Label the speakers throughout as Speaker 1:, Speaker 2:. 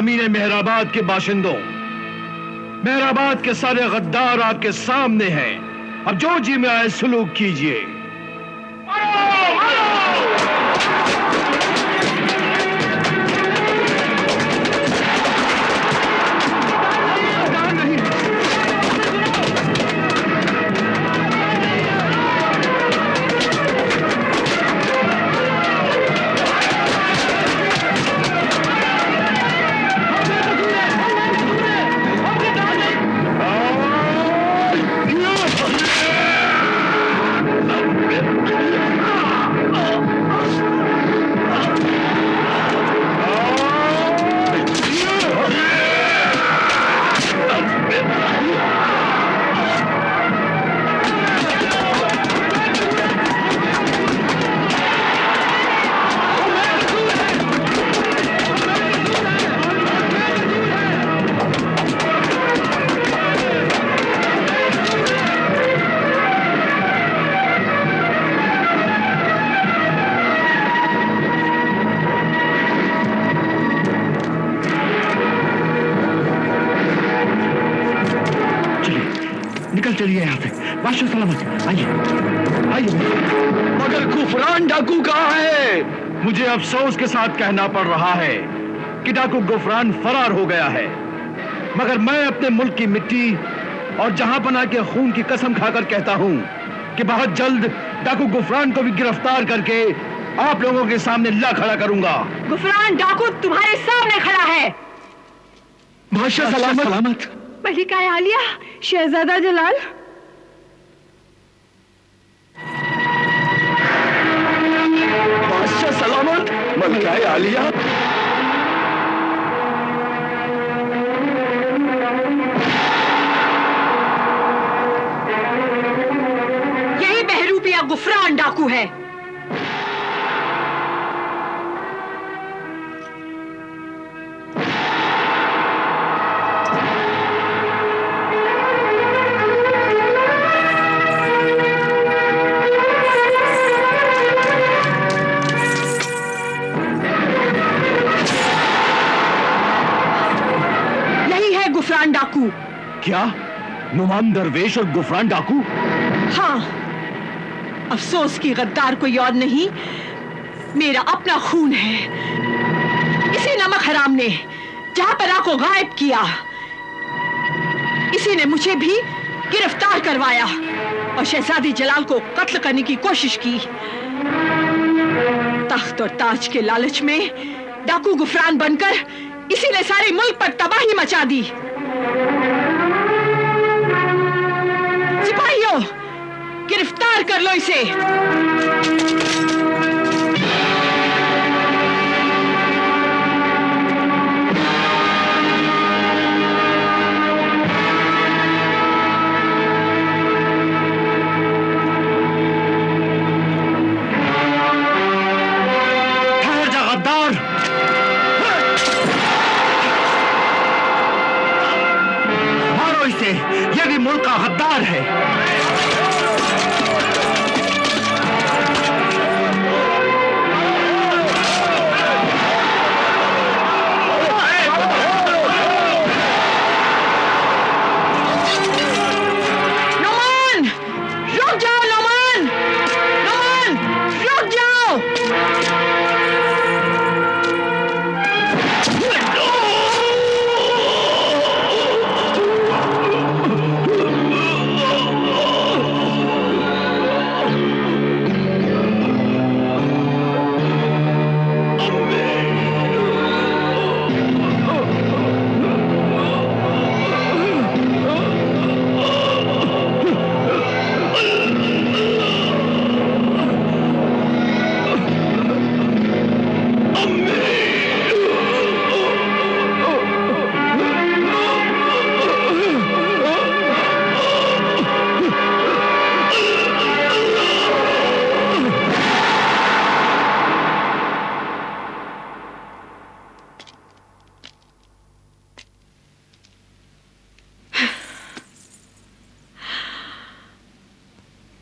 Speaker 1: ज़मीन मेहराबाद के बाशिंदों, मेहराबाद के सारे गद्दार आपके सामने हैं। अब जो जी में आए सुलूक कीजिए।
Speaker 2: चलिए यहाँ से। बादशाह सलामत। आइए आइए।
Speaker 1: मगर गुफरान डाकू कहाँ है? मुझे अफसोस के साथ कहना पड़ रहा है कि डाकू गुफरान फरार हो गया है। मगर मैं अपने मुल्क की मिट्टी और जहां पनाह के खून की कसम खाकर कहता हूं कि बहुत जल्द डाकू गुफरान को भी गिरफ्तार करके आप लोगों के सामने ला खड़ा करूंगा।
Speaker 3: गुफरान डाकू तुम्हारे सामने खड़ा है।
Speaker 1: बादशाह सलामत। सलामत।
Speaker 3: मलिका आलिया, शहजादा जलाल।
Speaker 1: बादशाह सलामत। मलिका आलिया।
Speaker 3: यही बहरूपिया गुफरान डाकू है। गुफरान डाकू।
Speaker 1: क्या? नुमान दरवेश और गुफरान डाकू?
Speaker 3: हाँ, अफसोस की गद्दार कोई और नहीं, मेरा अपना खून है। इसी नमक हराम ने जहां पनाह को गायब किया, इसी ने मुझे भी गिरफ्तार करवाया और शहजादी जलाल को कत्ल करने की कोशिश की। तख्त और ताज के लालच में डाकू गुफरान बनकर इसी ने सारे मुल्क पर तबाही मचा दी। सिपाहियों, गिरफ्तार कर लो इसे।
Speaker 1: ठहर जा गद्दार। मारो इसे, ये भी मुल्क का गद्दार है।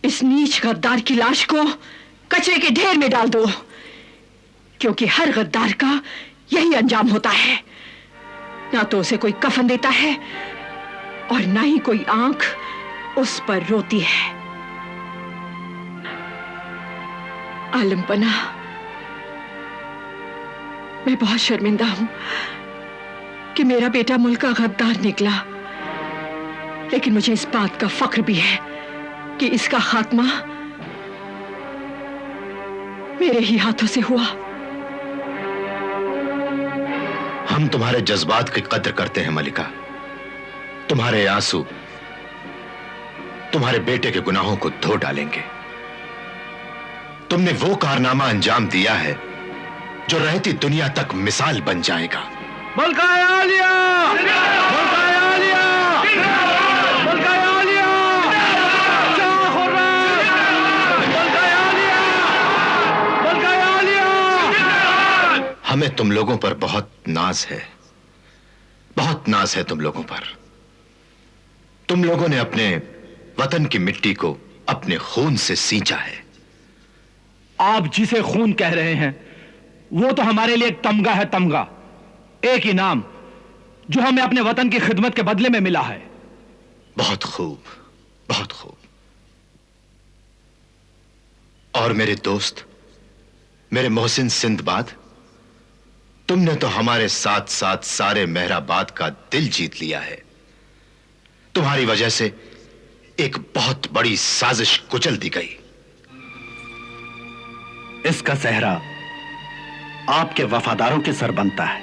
Speaker 3: इस नीच गद्दार की लाश को कचरे के ढेर में डाल दो, क्योंकि हर गद्दार का यही अंजाम होता है। ना तो उसे कोई कफन देता है और ना ही कोई आंख उस पर रोती है। आलम पना, मैं बहुत शर्मिंदा हूं कि मेरा बेटा मुल्क का गद्दार निकला, लेकिन मुझे इस बात का फख्र भी है कि इसका खात्मा मेरे ही हाथों से हुआ।
Speaker 4: हम तुम्हारे जज्बात की कद्र करते हैं मलिका। तुम्हारे आंसू तुम्हारे बेटे के गुनाहों को धो डालेंगे। तुमने वो कारनामा अंजाम दिया है जो रहती दुनिया तक मिसाल बन जाएगा।
Speaker 1: मलका आलिया! मलका आलिया! मलका आलिया! शाह खुर्रम! मलका आलिया! मलका आलिया!
Speaker 4: हमें तुम लोगों पर बहुत नाज है, बहुत नाज है तुम लोगों पर। तुम लोगों ने अपने वतन की मिट्टी को अपने खून से सींचा है।
Speaker 1: आप जिसे खून कह रहे हैं वो तो हमारे लिए एक तमगा है, तमगा, एक इनाम जो हमें अपने वतन की खिदमत के बदले में मिला है।
Speaker 4: बहुत खूब, बहुत खूब। और मेरे दोस्त, मेरे मोहसिन सिंदबाद, तुमने तो हमारे साथ साथ सारे मेहराबाद का दिल जीत लिया है। तुम्हारी वजह से एक बहुत बड़ी साजिश कुचल दी गई।
Speaker 2: इसका सेहरा आपके वफादारों के सर बनता है।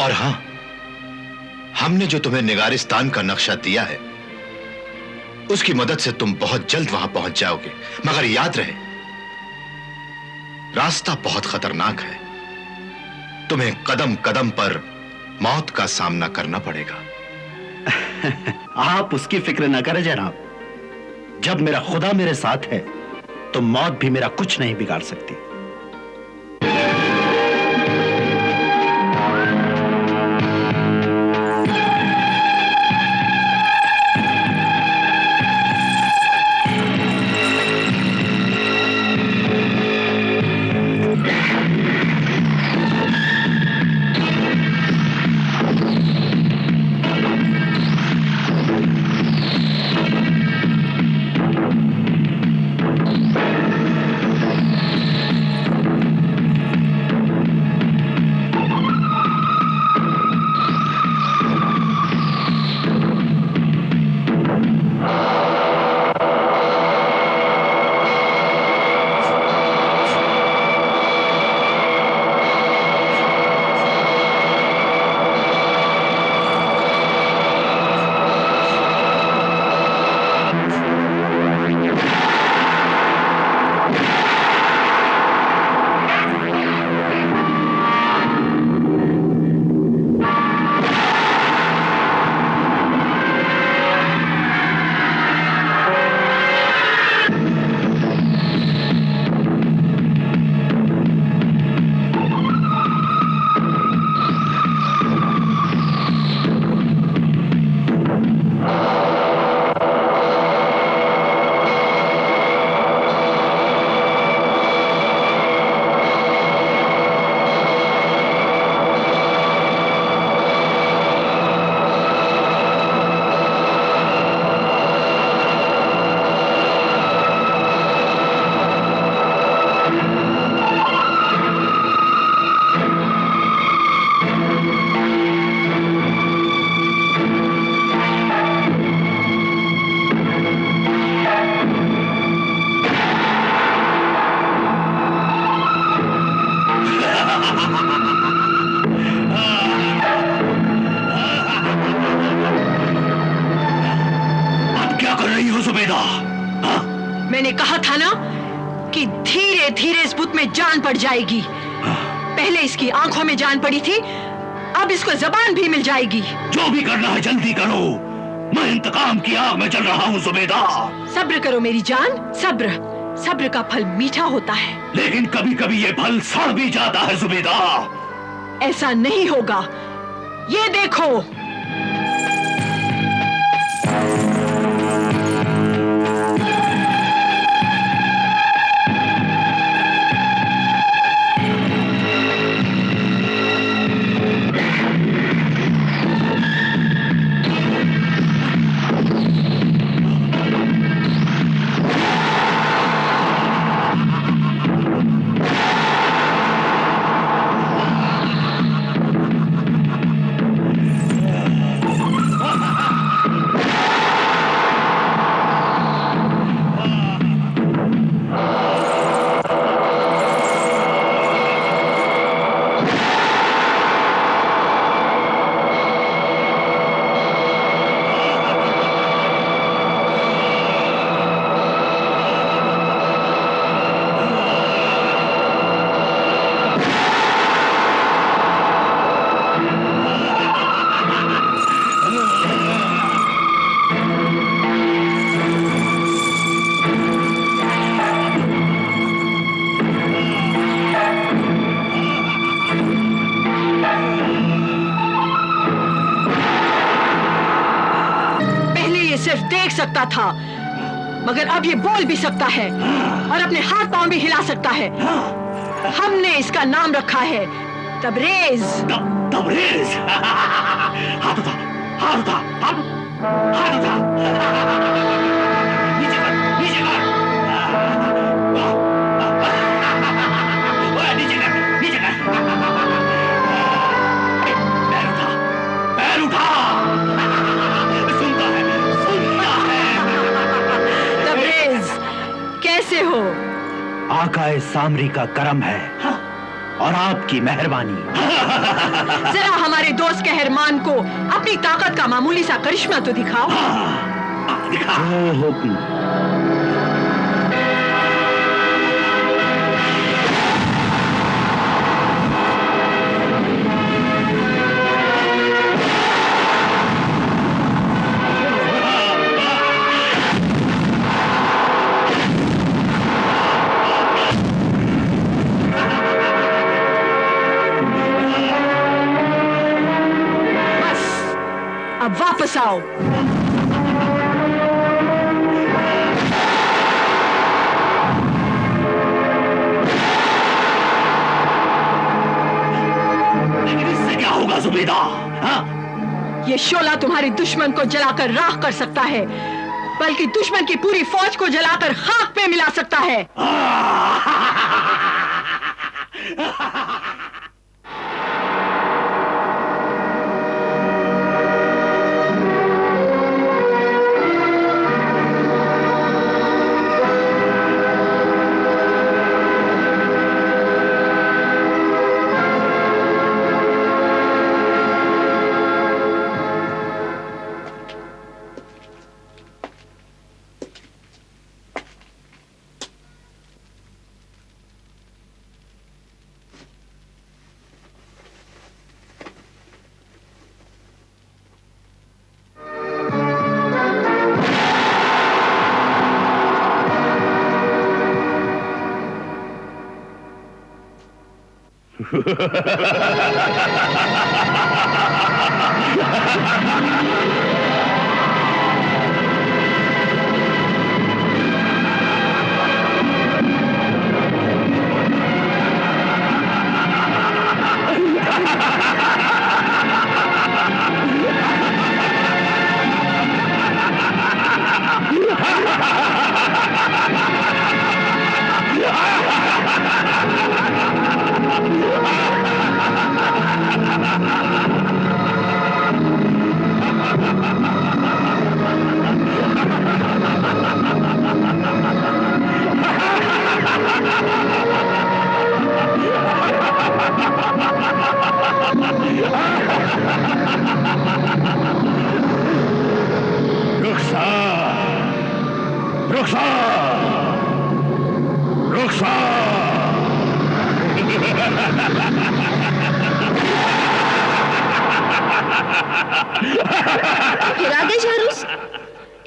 Speaker 4: और हां, हमने जो तुम्हें निगारिस्तान का नक्शा दिया है उसकी मदद से तुम बहुत जल्द वहां पहुंच जाओगे। मगर याद रहे, रास्ता बहुत खतरनाक है। तुम्हें कदम कदम पर मौत का सामना करना पड़ेगा।
Speaker 2: आप उसकी फिक्र न करें जनाब। जब मेरा खुदा मेरे साथ है तो मौत भी मेरा कुछ नहीं बिगाड़ सकती।
Speaker 3: मैंने कहा था ना कि धीरे धीरे इस बुत में जान पड़ जाएगी। पहले इसकी आंखों में जान पड़ी थी, अब इसको जबान भी मिल जाएगी।
Speaker 2: जो भी करना है जल्दी करो, मैं इंतकाम की आग में चल रहा हूँ जुबैदा।
Speaker 3: सब्र करो मेरी जान, सब्र। सब्र का फल मीठा होता है,
Speaker 2: लेकिन कभी कभी ये फल सड़ भी जाता है जुबैदा।
Speaker 3: ऐसा नहीं होगा, ये देखो। सिर्फ देख सकता था, मगर अब ये बोल भी सकता है और अपने हाथ पांव भी हिला सकता है। हमने इसका नाम रखा है तबरेज।
Speaker 2: तबरेज। हाथ उठा, हाथ उठा, हाथ उठा। नीचे कर, नीचे कर। नीचे कर, नीचे कर। पैर उठा, पैर उठा। सुनता है, सुनता है।
Speaker 3: तबरेज, कैसे हो?
Speaker 2: आकाए सामरी का करम है और आपकी मेहरबानी।
Speaker 3: जरा हमारे दोस्त कहरमान को अपनी ताकत का मामूली सा करिश्मा तो दिखाओ।
Speaker 2: दिखा। हुक्म।
Speaker 3: अब वापस आओ।
Speaker 2: लेकिन इससे क्या होगा जुबैदा?
Speaker 3: ये शोला तुम्हारे दुश्मन को जलाकर राख कर सकता है, बल्कि दुश्मन की पूरी फौज को जलाकर खाक पे मिला सकता है।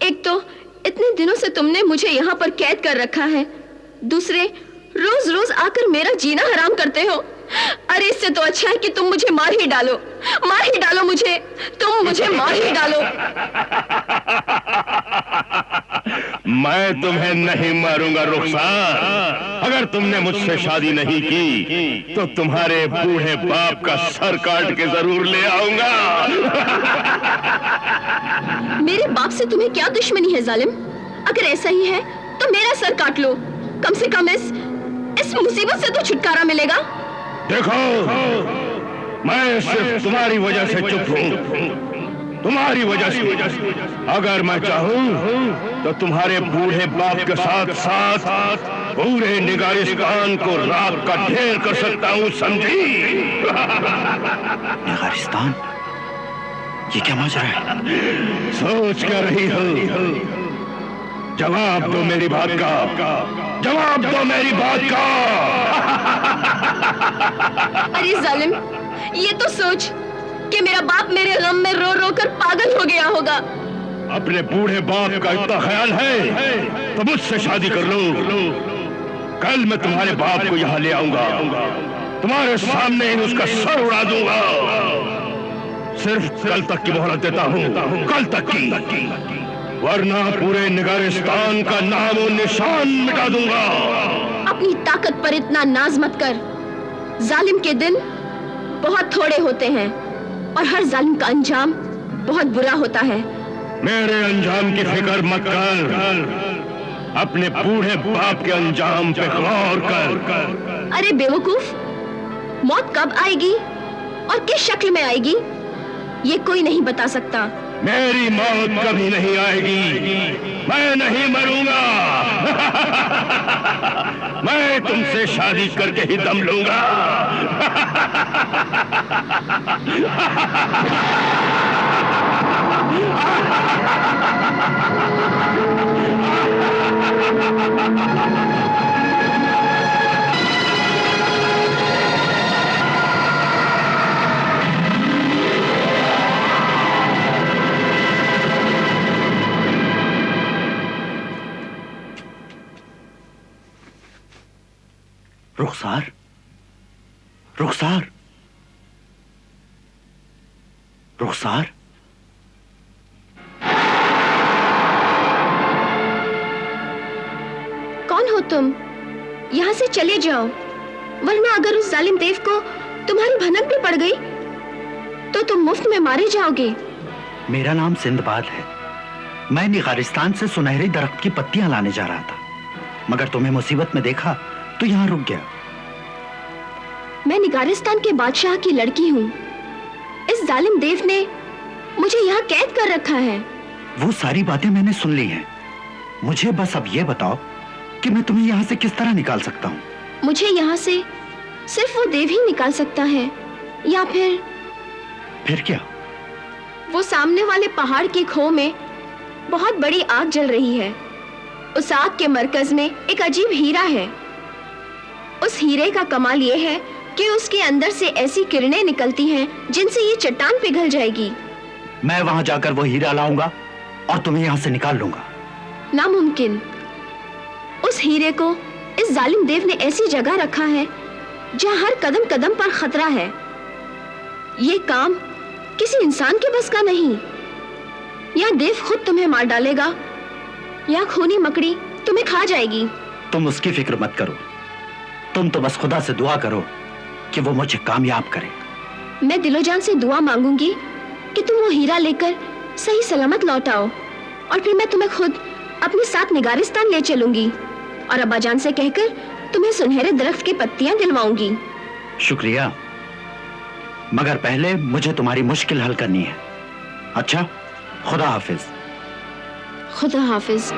Speaker 5: एक तो इतने दिनों से तुमने मुझे यहाँ पर कैद कर रखा है, दूसरे रोज रोज आकर मेरा जीना हराम करते हो। अरे इससे तो अच्छा है कि तुम मुझे मार ही डालो, मार ही डालो मुझे, तुम मुझे मार ही डालो।
Speaker 1: मैं तुम्हें नहीं मारूंगा रुखसार। अगर तुमने मुझसे शादी नहीं की तो तुम्हारे बूढ़े बाप का सर काट के जरूर ले आऊंगा।
Speaker 5: मेरे बाप से तुम्हें क्या दुश्मनी है जालिम? अगर ऐसा ही है तो मेरा सर काट लो, कम से कम इस मुसीबत से तो छुटकारा मिलेगा।
Speaker 1: देखो, मैं सिर्फ तुम्हारी वजह से चुप हूँ, तुम्हारी वजह से। अगर मैं चाहूँ तो तुम्हारे बूढ़े बाप के साथ साथ पूरे निगारिस्तान को राख का ढेर कर सकता हूँ, समझी?
Speaker 2: निगारिस्तान? ये क्या माजरा है?
Speaker 1: सोच कर रही हो? जवाब दो मेरी बात का, जवाब दो मेरी बात का।
Speaker 5: अरे जालिम, ये तो सोच कि मेरा बाप मेरे गम में रो रो कर पागल हो गया होगा।
Speaker 1: अपने बूढ़े बाप का इतना ख्याल है तो मुझसे शादी कर लो। कल मैं तुम्हारे बाप को यहाँ ले आऊंगा, तुम्हारे सामने ही उसका सर उड़ा दूंगा। सिर्फ कल तक की मोहलत देता हूँ, कल तक की। वरना पूरे निगारिस्तान का नाम और निशान मिटा दूंगा।
Speaker 5: अपनी ताकत पर इतना नाज मत कर। जालिम के दिन बहुत थोड़े होते हैं और हर जालिम का अंजाम बहुत बुरा होता है।
Speaker 1: मेरे अंजाम की फिक्र मत कर, अपने बूढ़े बाप के अंजाम पे गौर कर।
Speaker 5: अरे बेवकूफ, मौत कब आएगी और किस शक्ल में आएगी ये कोई नहीं बता सकता।
Speaker 1: मेरी मौत कभी नहीं आएगी, मैं नहीं मरूंगा। मैं तुमसे शादी करके ही दम लूंगा।
Speaker 2: रुखसार, रुखसार, रुखसार।
Speaker 5: कौन हो तुम? यहाँ से चले जाओ, वरना अगर उस जालिम देव को तुम्हारी भनक भी पड़ गई तो तुम मुफ्त में मारे जाओगे।
Speaker 2: मेरा नाम सिंदबाद है। मैं निगारिस्तान से सुनहरे दरख्त की पत्तियां लाने जा रहा था, मगर तुम्हें मुसीबत में देखा तो यहाँ रुक गया।
Speaker 5: मैं निगारिस्तान के बादशाह की लड़की हूँ। इस जालिम देव ने मुझे यहाँ कैद कर रखा है।
Speaker 2: वो सारी बातें मैंने सुन ली हैं। मुझे बस अब ये बताओ कि मैं तुम्हें यहाँ से किस तरह निकाल सकता हूँ।
Speaker 5: मुझे यहाँ से सिर्फ वो देव ही निकाल सकता है, या
Speaker 2: फिर क्या?
Speaker 5: वो सामने वाले पहाड़ के खो में बहुत बड़ी आग जल रही है। उस आग के मरकज में एक अजीब हीरा है। उस हीरे का कमाल ये है कि उसके अंदर से ऐसी किरणें निकलती हैं जिनसे ये चट्टान पिघल जाएगी।
Speaker 2: मैं वहां जाकर वो हीरा लाऊंगा और तुम्हें यहाँ से निकाल लूंगा।
Speaker 5: नामुमकिन। उस हीरे को इस जालिम देव ने ऐसी जगह रखा है जहाँ हर कदम कदम पर खतरा है। ये काम किसी इंसान के बस का नहीं। या देव खुद तुम्हें मार डालेगा या खूनी मकड़ी तुम्हें खा जाएगी।
Speaker 2: तुम उसकी फिक्र मत करो, तुम तो बस खुदा से दुआ करो कि वो मुझे कामयाब करे।
Speaker 5: मैं दिलोजान से दुआ मांगूंगी कि तुम वो हीरा लेकर सही सलामत लौट आओ, और फिर मैं तुम्हें खुद अपने साथ निगारिस्तान ले चलूंगी और अब्बाजान से कहकर तुम्हें सुनहरे दरख्त की पत्तियां दिलवाऊंगी।
Speaker 2: शुक्रिया, मगर पहले मुझे तुम्हारी मुश्किल हल करनी है। अच्छा, खुदा हाफिज।
Speaker 5: खुदा हाफिज।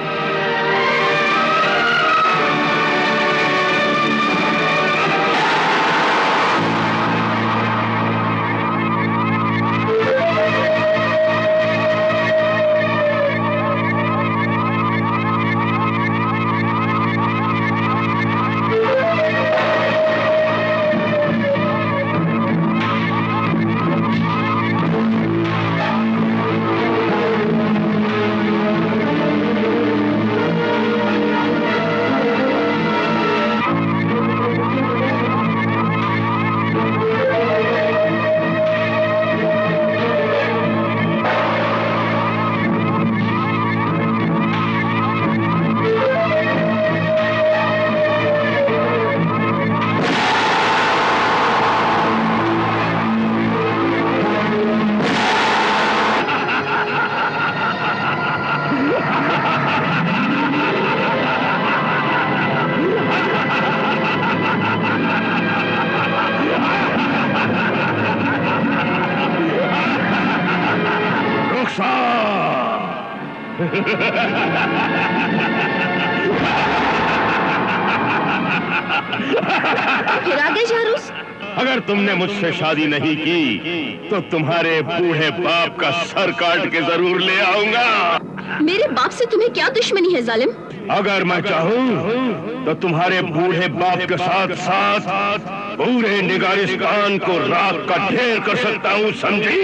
Speaker 5: फिर आगे जारूस।
Speaker 1: अगर तुमने मुझसे शादी नहीं की तो तुम्हारे बूढ़े बाप का सर काट के जरूर ले आऊंगा।
Speaker 5: मेरे बाप से तुम्हें क्या दुश्मनी है जालिम?
Speaker 1: अगर मैं चाहूं तो तुम्हारे बूढ़े बाप के साथ साथ पूरे निगारिस्तान को राख का ढेर कर सकता हूं, समझी?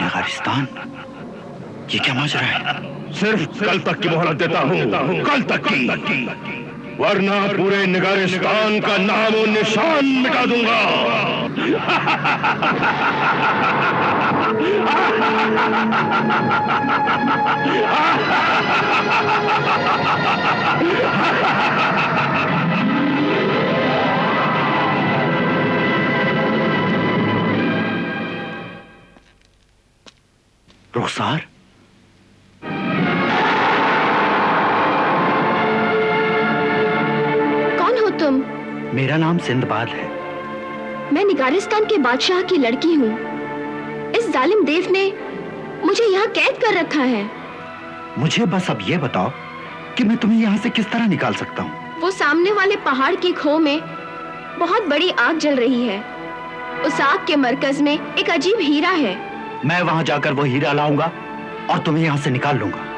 Speaker 2: निगारिस्तान? ये क्या माजरा है?
Speaker 1: सिर्फ कल तक की मोहलत देता हूं, कल तक की, वरना पूरे निगारिस्तान का नाम और निशान मिटा दूंगा।
Speaker 2: रुखसार,
Speaker 5: कौन हो तुम?
Speaker 2: मेरा नाम सिंदबाद है।
Speaker 5: मैं निगारिस्तान के बादशाह की लड़की हूँ। इस जालिम देव ने मुझे यहाँ कैद कर रखा है।
Speaker 2: मुझे बस अब ये बताओ कि मैं तुम्हें यहाँ से किस तरह निकाल सकता हूँ।
Speaker 5: वो सामने वाले पहाड़ की खो में बहुत बड़ी आग जल रही है। उस आग के मरकज में एक अजीब हीरा है।
Speaker 2: मैं वहां जाकर वो हीरा लाऊंगा और तुम्हें यहाँ से निकाल लूंगा।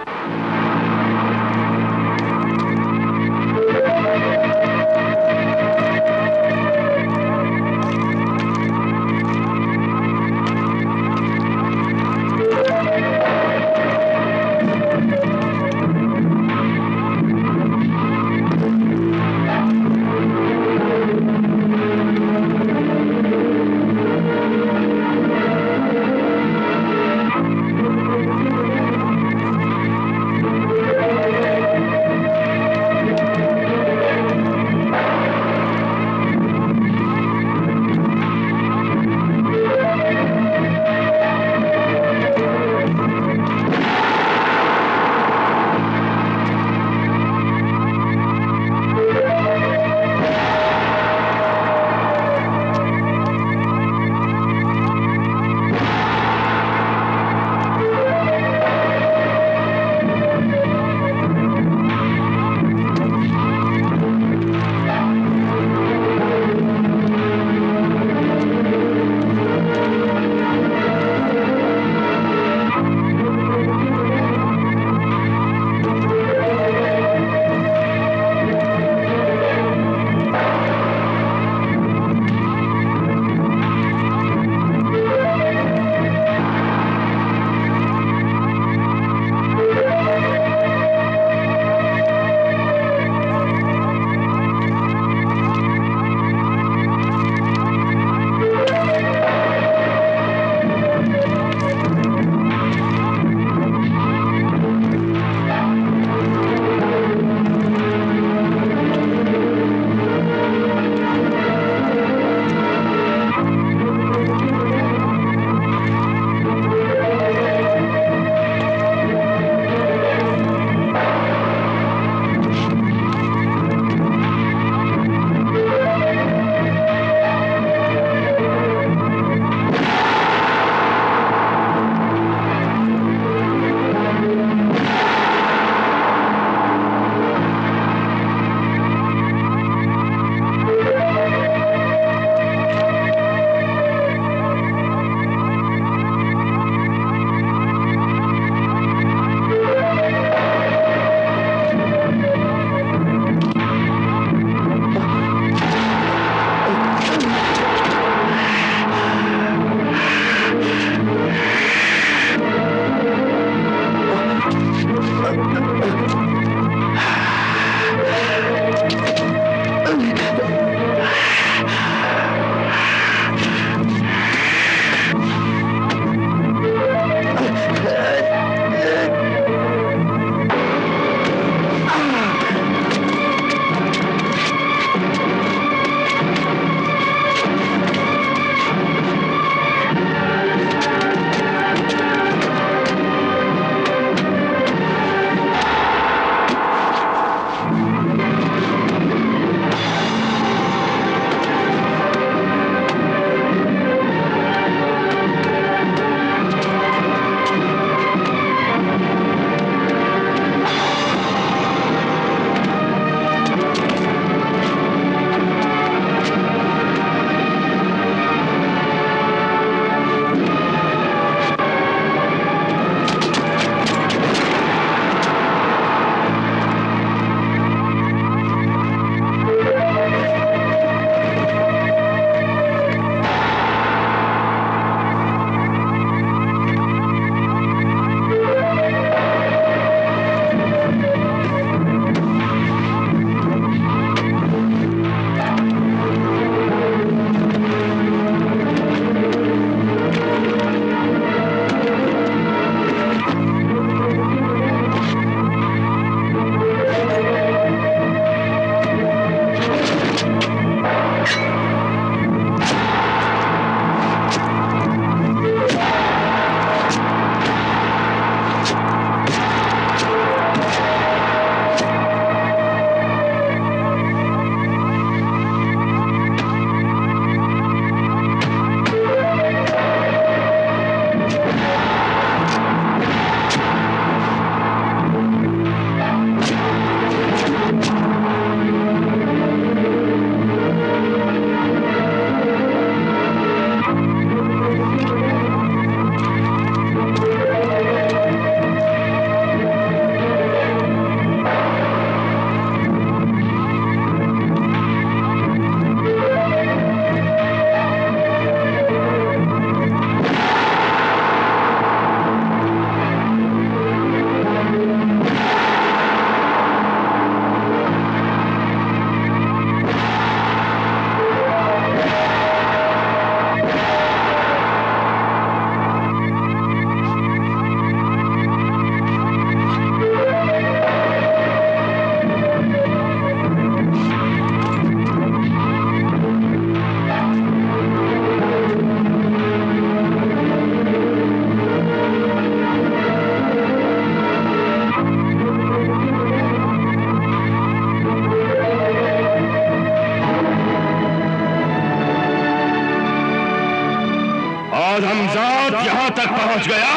Speaker 1: आदमजात यहां तक पहुंच गया।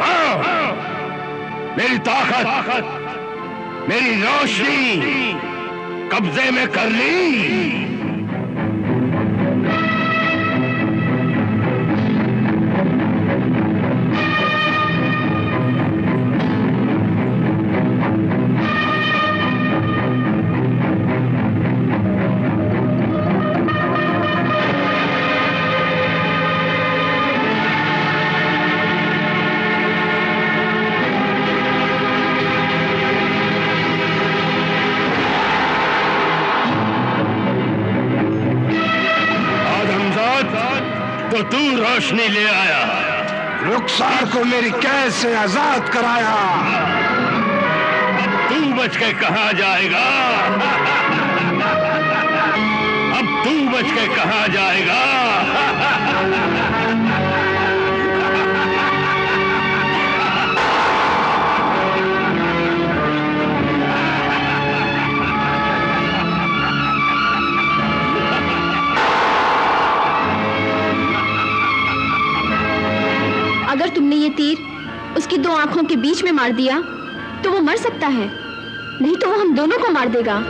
Speaker 1: हाँ। मेरी ताकत, मेरी रोशनी कब्जे में कर ली। तो तू रोशनी ले आया,
Speaker 6: रुखसार को मेरी कैद से आजाद कराया।
Speaker 1: तू बच के कहां जाएगा? अब तू बच के कहां जाएगा?
Speaker 5: अगर तुमने ये तीर उसकी दो आंखों के बीच में मार दिया तो वो मर सकता है, नहीं तो वो हम दोनों को मार देगा।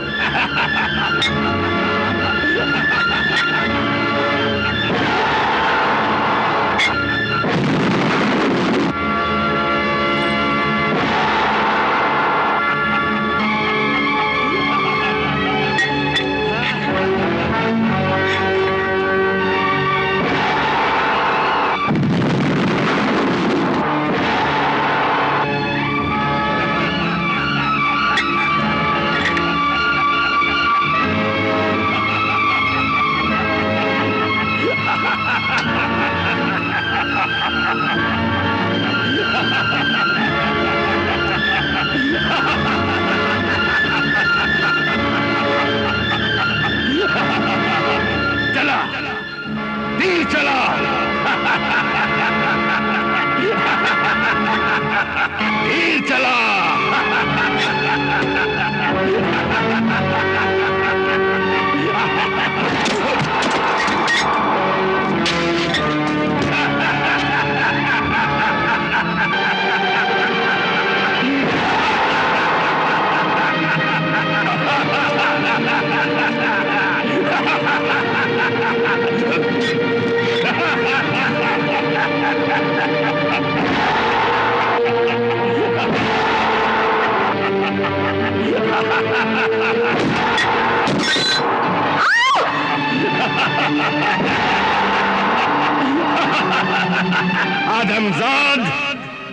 Speaker 1: आदमजाद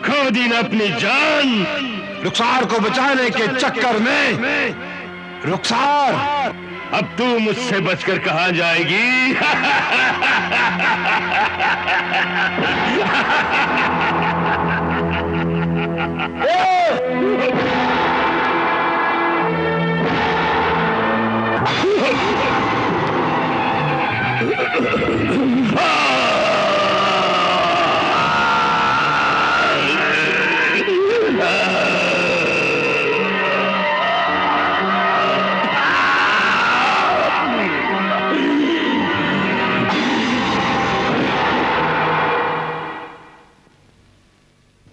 Speaker 1: खो दी न अपनी जान
Speaker 6: रुखसार को बचाने के चक्कर में। रुखसार,
Speaker 1: अब तू मुझसे बचकर कहां जाएगी?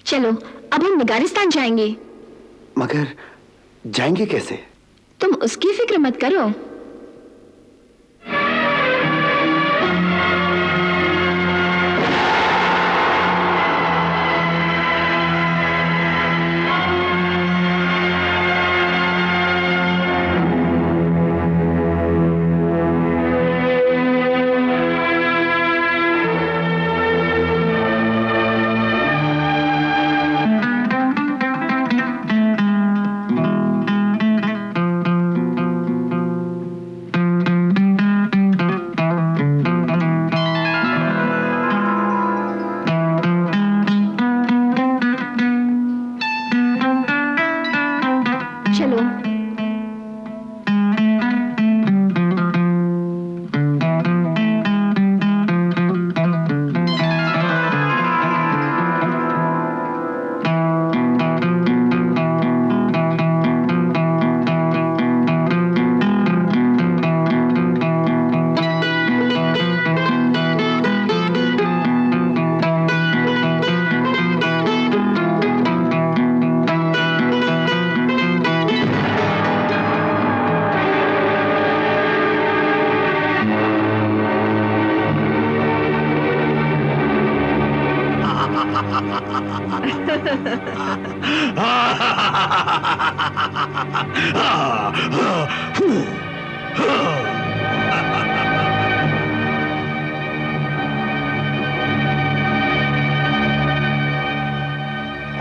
Speaker 5: चलो अब हम नगारिस्तान जाएंगे।
Speaker 2: मगर जाएंगे कैसे?
Speaker 5: तुम उसकी फिक्र मत करो।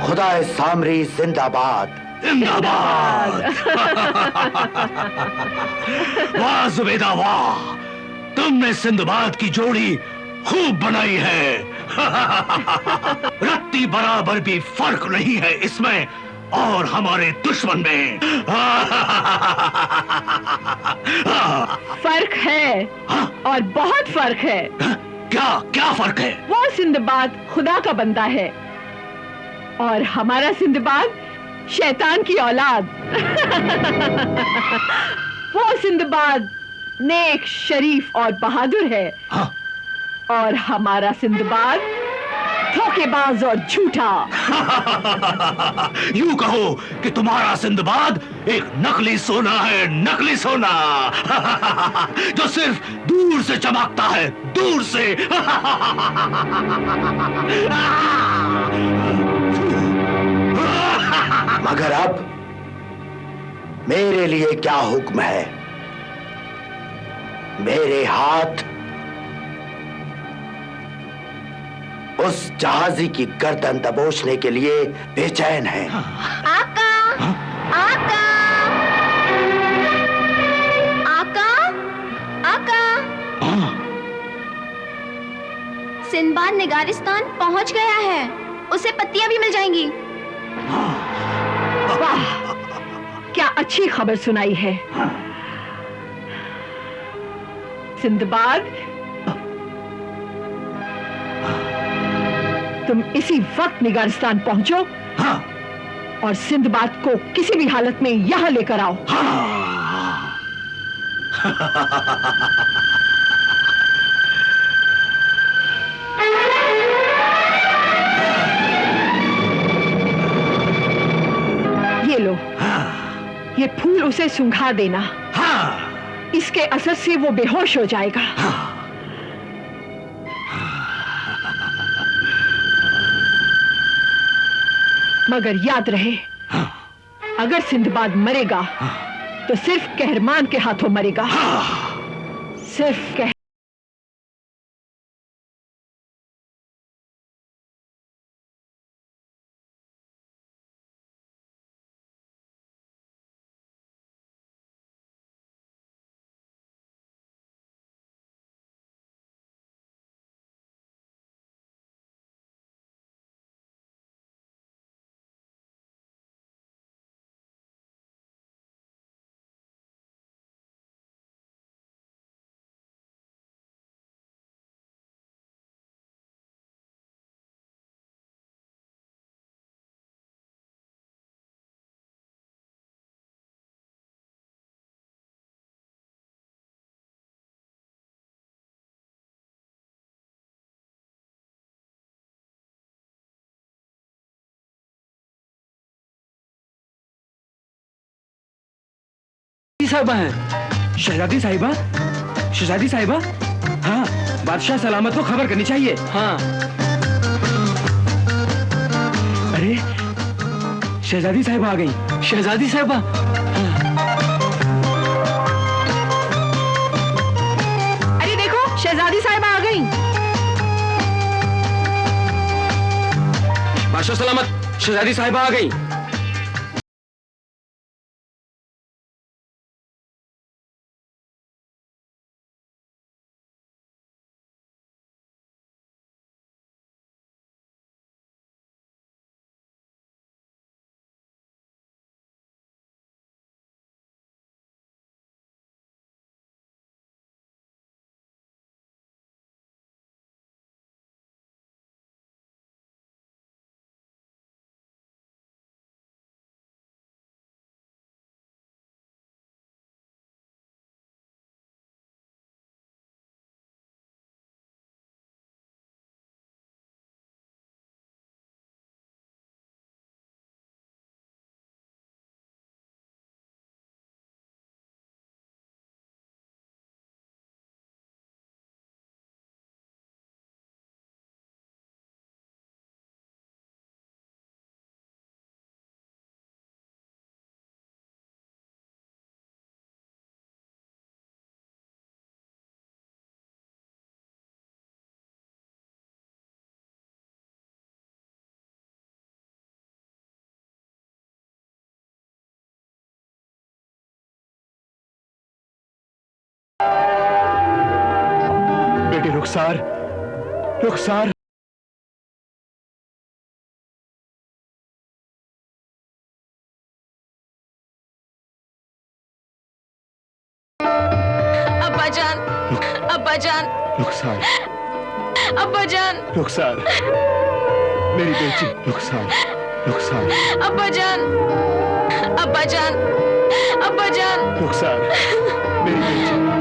Speaker 2: खुदाए सामरी जिंदाबाद।
Speaker 1: जिंदाबाद। वाह जुबेदा वाह, तुमने सिंदबाद की जोड़ी खूब बनाई है। रत्ती बराबर भी फर्क नहीं है इसमें और हमारे दुश्मन में।
Speaker 3: फर्क है और बहुत फर्क है।
Speaker 1: क्या क्या फर्क है?
Speaker 3: वो सिंदबाद खुदा का बंदा है और हमारा सिंदबाद शैतान की औलाद। वो सिंदबाद नेक, शरीफ और बहादुर है।
Speaker 1: हाँ?
Speaker 3: और हमारा सिंदबाद धोखेबाज और झूठा।
Speaker 1: यूं कहो कि तुम्हारा सिंदबाद एक नकली सोना है, नकली सोना। जो सिर्फ दूर से चमकता है, दूर से।
Speaker 2: मगर अब मेरे लिए क्या हुक्म है? मेरे हाथ उस जहाजी की गर्दन दबोचने के लिए बेचैन हैं।
Speaker 5: आका, आका, आका, आका। सिंदबाद निगारिस्तान पहुंच गया है, उसे पत्तियां भी मिल जाएंगी।
Speaker 3: वाह, क्या अच्छी खबर सुनाई है। सिंदबाद, तुम इसी वक्त निगारिस्तान पहुंचो।
Speaker 1: हाँ?
Speaker 3: और सिंदबाद को किसी भी हालत में यहां लेकर आओ। ये लो, ये फूल उसे सुंघा देना। इसके असर से वो बेहोश हो जाएगा। मगर याद रहे, अगर सिंदबाद मरेगा तो सिर्फ कहरमान के हाथों मरेगा। सिर्फ
Speaker 7: साहिबा हैं। शहजादी साहिबा, शहजादी साहिबा। हाँ, बादशाह सलामत को खबर करनी चाहिए। हाँ। अरे, शहजादी साहिबा आ गई। शहजादी साहिबा। हाँ।
Speaker 3: अरे देखो, शहजादी साहिबा आ गई।
Speaker 7: बादशाह सलामत, शहजादी साहिबा आ गई।
Speaker 1: बेटे रुखसार, रुखसार।
Speaker 5: अब्बाजान, अब्बाजान,
Speaker 1: रुखसार,
Speaker 5: अब्बाजान,
Speaker 1: रुखसार, मेरी बेटी रुखसार, रुखसार,
Speaker 5: अब्बाजान, अब्बाजान, अब्बाजान,
Speaker 1: रुखसार, मेरी बेटी।